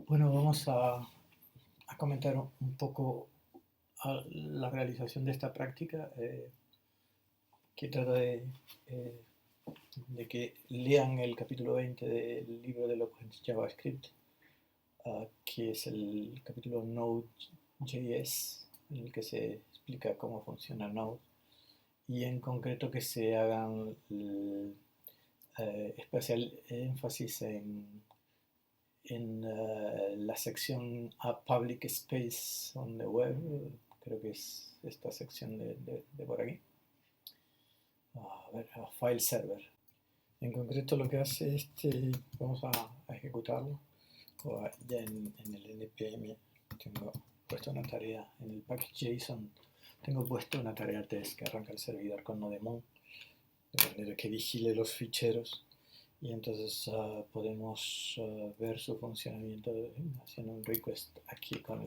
Bueno, vamos a comentar un poco la realización de esta práctica que trata eh, de que lean el capítulo 20 del libro de Eloquent JavaScript, que es el capítulo Node.js, en el que se explica cómo funciona Node, y en concreto que se hagan especial énfasis en la sección a Public Space on the Web, creo que es esta sección de por aquí. A ver, a File Server. En concreto lo que hace este, vamos a ejecutarlo. Ya en el npm tengo puesto una tarea, en el package.json tengo puesto una tarea test que arranca el servidor con Nodemon, de manera que vigile los ficheros y entonces podemos ver su funcionamiento haciendo un request aquí con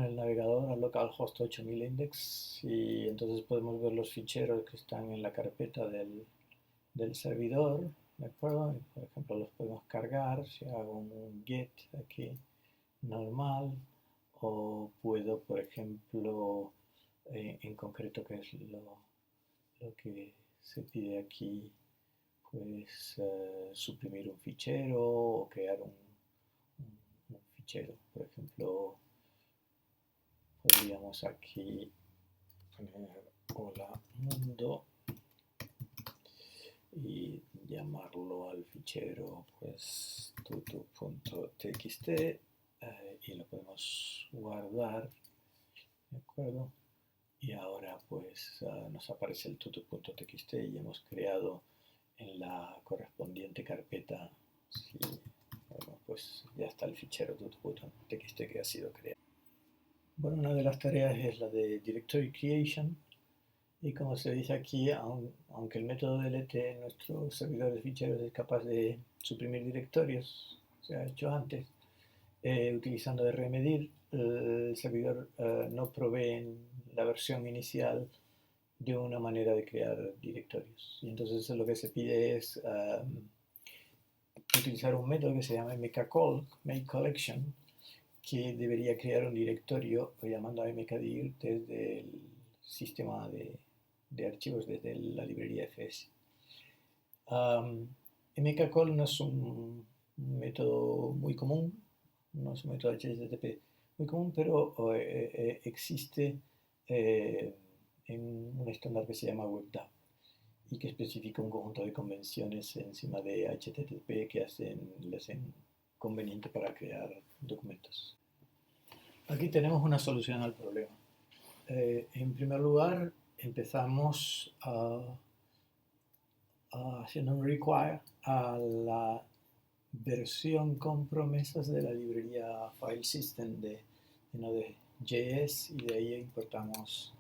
el navegador al localhost 8000 index y entonces podemos ver los ficheros que están en la carpeta del servidor, ¿de acuerdo? Por ejemplo, los podemos cargar si hago un get aquí normal, o puedo, por ejemplo, en concreto, que es lo que se pide aquí, pues suprimir un fichero o crear un fichero. Por ejemplo, podríamos aquí poner hola mundo y llamarlo al fichero pues tutu.txt y lo podemos guardar, ¿de acuerdo? Y ahora pues nos aparece el tutu.txt y hemos creado en la correspondiente carpeta, sí, bueno, pues ya está el fichero tutu.txt que ha sido creado. Bueno, una de las tareas es la de Directory Creation, y como se dice aquí, aunque el método delete en nuestro servidor de ficheros es capaz de suprimir directorios, se ha hecho antes, utilizando rmdir, el servidor no provee en la versión inicial de una manera de crear directorios. Y entonces lo que se pide es utilizar un método que se llama mkcall, make collection, que debería crear un directorio llamando a mkdir desde el sistema de archivos, desde la librería FS. mkcall no es un método muy común, no es un método HTTP muy común, pero existe en un estándar que se llama WebDAV y que especifica un conjunto de convenciones encima de HTTP que le hacen conveniente para crear documentos. Aquí tenemos una solución al problema. En primer lugar, empezamos haciendo un require a la versión con promesas de la librería file system de Node.js, y de ahí importamos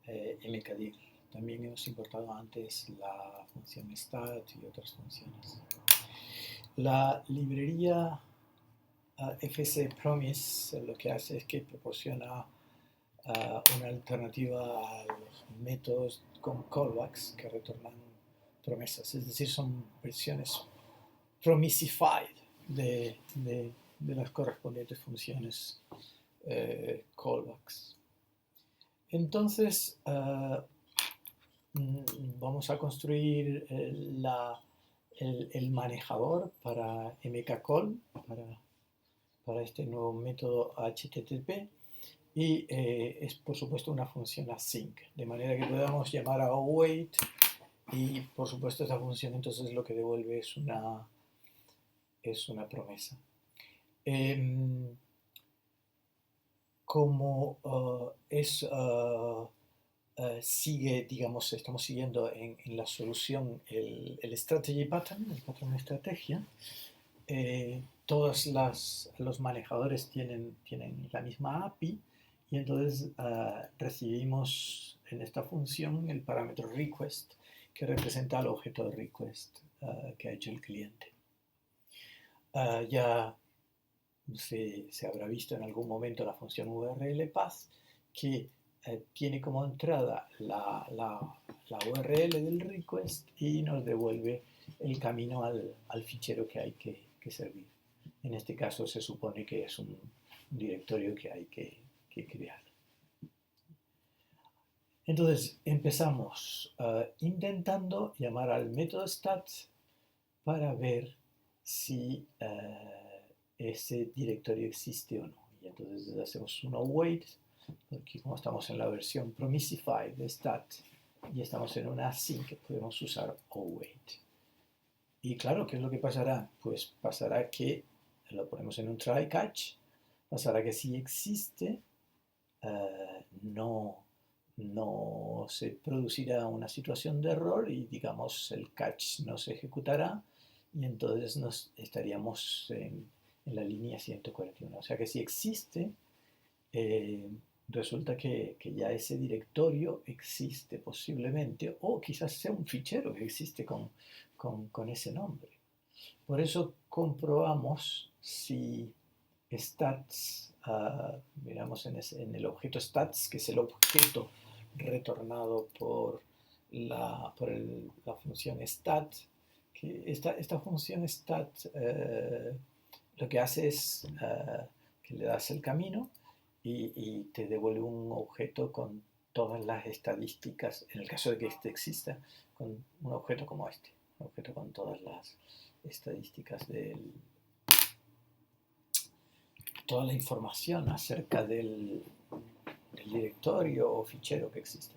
mkdir. También hemos importado antes la función stat y otras funciones. La librería fspromise lo que hace es que proporciona una alternativa a los métodos con callbacks que retornan promesas, es decir, son versiones promisified de las correspondientes funciones callbacks. Entonces, vamos a construir el manejador para mkcall, para este nuevo método HTTP, y es por supuesto una función async, de manera que podamos llamar a await, y por supuesto esa función entonces lo que devuelve es una promesa. Como sigue, digamos, estamos siguiendo en la solución el strategy pattern, el patrón de estrategia, todos los manejadores tienen la misma API, y entonces recibimos en esta función el parámetro request, que representa el objeto de request que ha hecho el cliente. Ya se habrá visto en algún momento la función URL path, que tiene como entrada la URL del request y nos devuelve el camino al fichero que hay que servir. En este caso se supone que es un directorio que hay que crear. Entonces empezamos intentando llamar al método stat para ver si ese directorio existe o no. Y entonces hacemos un await, porque como estamos en la versión Promisified de stat y estamos en una async, podemos usar await. Y claro, ¿qué es lo que pasará? Pues pasará que lo ponemos en un try catch, pasará que si existe, no se producirá una situación de error y digamos el catch no se ejecutará y entonces estaríamos en la línea 141. O sea que si existe, resulta que ya ese directorio existe posiblemente o quizás sea un fichero que existe con ese nombre. Por eso comprobamos si stats, miramos en el objeto stats, que es el objeto retornado por la función stat, que esta función stat lo que hace es que le das el camino y te devuelve un objeto con todas las estadísticas, en el caso de que este exista, con un objeto como este, un objeto con todas las estadísticas toda la información acerca del directorio o fichero que existe.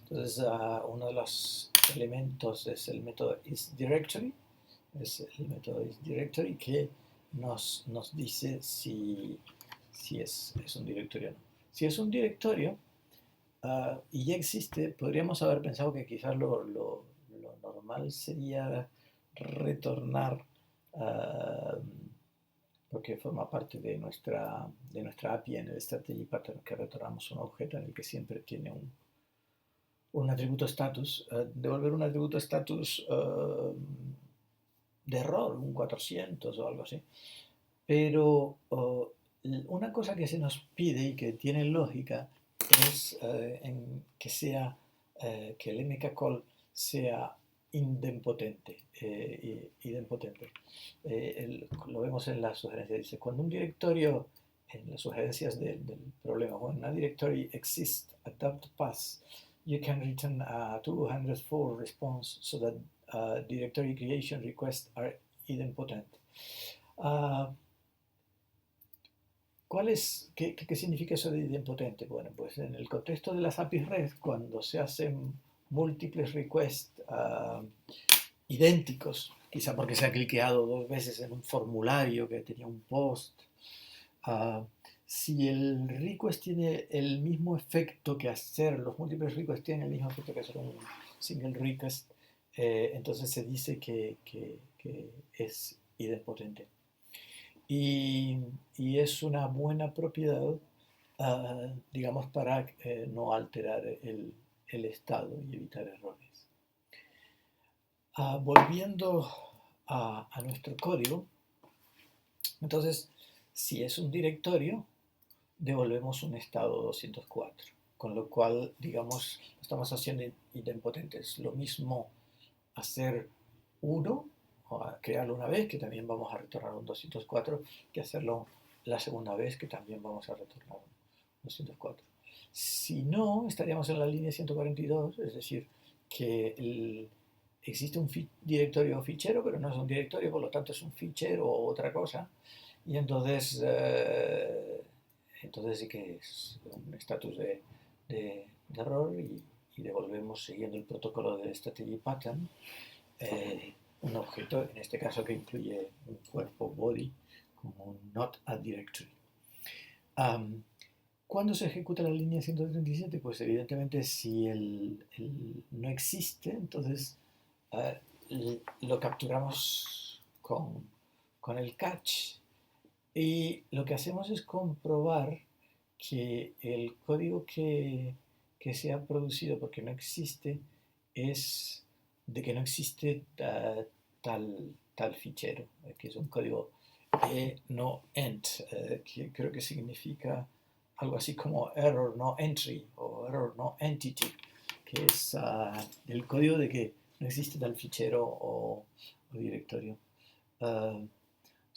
Entonces, uno de los elementos es el método isDirectory, es el método isDirectory que nos dice si es un directorio o no. Si es un directorio y ya existe, podríamos haber pensado que quizás lo normal sería retornar porque forma parte de nuestra API en el strategy pattern, que retornamos un objeto en el que siempre tiene un atributo status, devolver un atributo status de error, un 400 o algo así. Pero una cosa que se nos pide y que tiene lógica es que el mkcall sea idempotente. Lo vemos en las sugerencias. Dice, cuando un directorio, en las sugerencias del problema, when a directory exists adopt path, you can return a 204 response so that directory creation requests are idempotent. ¿Qué significa eso de idempotente? Bueno, pues en el contexto de las APIs REST, cuando se hacen múltiples requests idénticos, quizá porque se ha cliqueado 2 veces en un formulario que tenía un post, si el request tiene el mismo efecto que hacer, los múltiples requests tienen el mismo efecto que hacer un single request, entonces se dice que es idempotente. Y es una buena propiedad, digamos, para no alterar el estado y evitar errores. Volviendo a nuestro código, entonces, si es un directorio, devolvemos un estado 204, con lo cual, digamos, estamos haciendo idempotente. Es lo mismo hacer 1, o crearlo una vez, que también vamos a retornar un 204, que hacerlo la segunda vez, que también vamos a retornar un 204. Si no, estaríamos en la línea 142, es decir, que existe un directorio o fichero, pero no es un directorio, por lo tanto es un fichero o otra cosa, y entonces sí que es un estatus de error y devolvemos, siguiendo el protocolo del strategy pattern, un objeto, en este caso que incluye un cuerpo body, como un not a directory. ¿Cuándo se ejecuta la línea 137? Pues evidentemente si no existe, entonces lo capturamos con el catch y lo que hacemos es comprobar que el código que se ha producido porque no existe es de que no existe tal fichero, que es un código no ent, que creo que significa algo así como error no entry o error no entity, que es el código de que no existe tal fichero o directorio.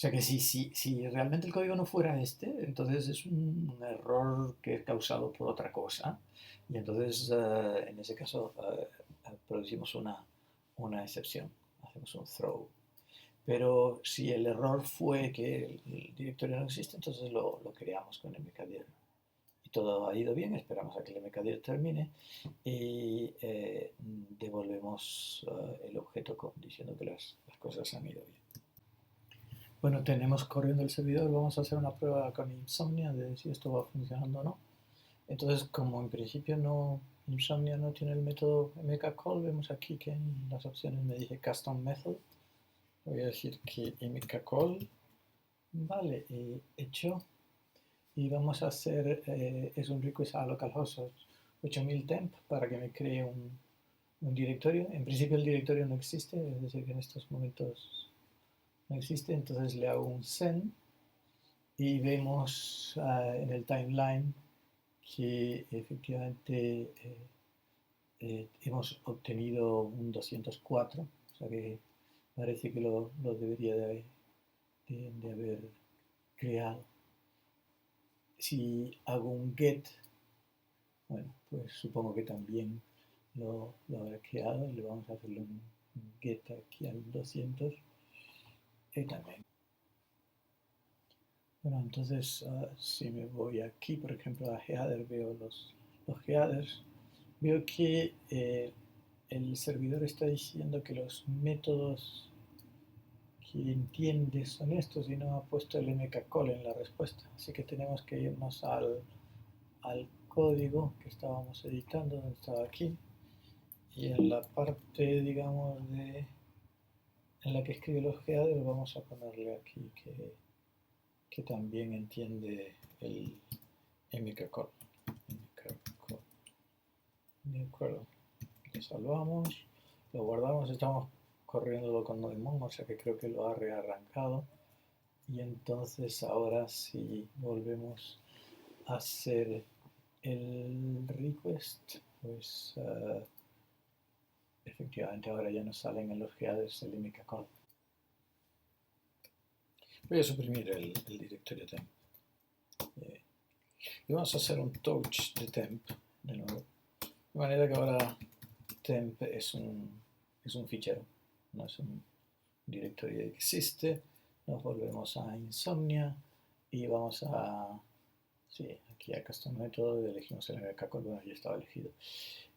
sea que si realmente el código no fuera este, entonces es un error que es causado por otra cosa. Y entonces en ese caso producimos una excepción, hacemos un throw. Pero si el error fue que el directorio no existe, entonces lo creamos con mkdir. Y todo ha ido bien, esperamos a que el mkdir termine y devolvemos el objeto diciendo que las cosas han ido bien. Bueno, tenemos corriendo el servidor, vamos a hacer una prueba con Insomnia de si esto va funcionando o no. Entonces, como en principio Insomnia no tiene el método mkcall, vemos aquí que en las opciones me dice custom method. Voy a decir que mkcall, vale, hecho. Y vamos a hacer, es un request a localhost 8000 temp para que me cree un directorio. En principio el directorio no existe, es decir, que en estos momentos no existe, entonces le hago un send y vemos en el timeline que efectivamente hemos obtenido un 204, o sea que parece que lo debería de haber creado. Si hago un get, bueno, pues supongo que también lo habrá creado y le vamos a hacerle un get aquí al 200 y también. Bueno, entonces si me voy aquí, por ejemplo, a header, veo los headers, veo que el servidor está diciendo que los métodos que entiende son estos y no ha puesto el mkcall en la respuesta. Así que tenemos que irnos al código que estábamos editando, donde estaba aquí, y en la parte, digamos, en la que escribe los headers, vamos a ponerle aquí que también entiende el mkcall. De acuerdo, lo salvamos, lo guardamos, estamos corriéndolo con Daemon, o sea que creo que lo ha rearrancado. Y entonces ahora si volvemos a hacer el request, pues efectivamente ahora ya nos salen en los headers el mkcall. Voy a suprimir el directorio temp. Y vamos a hacer un touch de temp de nuevo. De manera que ahora temp es un fichero, no es un directorio que existe. Nos volvemos a Insomnia y vamos aquí a Custom Method, elegimos el mkcall, bueno, ya estaba elegido.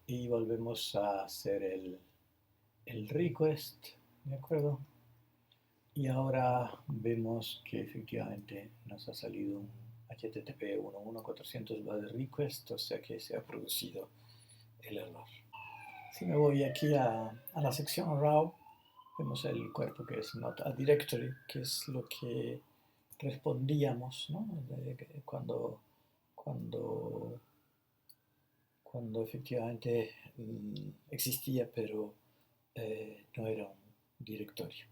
Y volvemos a hacer el request, ¿de acuerdo? Y ahora vemos que efectivamente nos ha salido un HTTP 11400 va de request, o sea que se ha producido el error. Si me voy aquí a la sección raw, vemos el cuerpo que es not a directory, que es lo que respondíamos, ¿no? Cuando, cuando efectivamente existía, pero no era un directorio.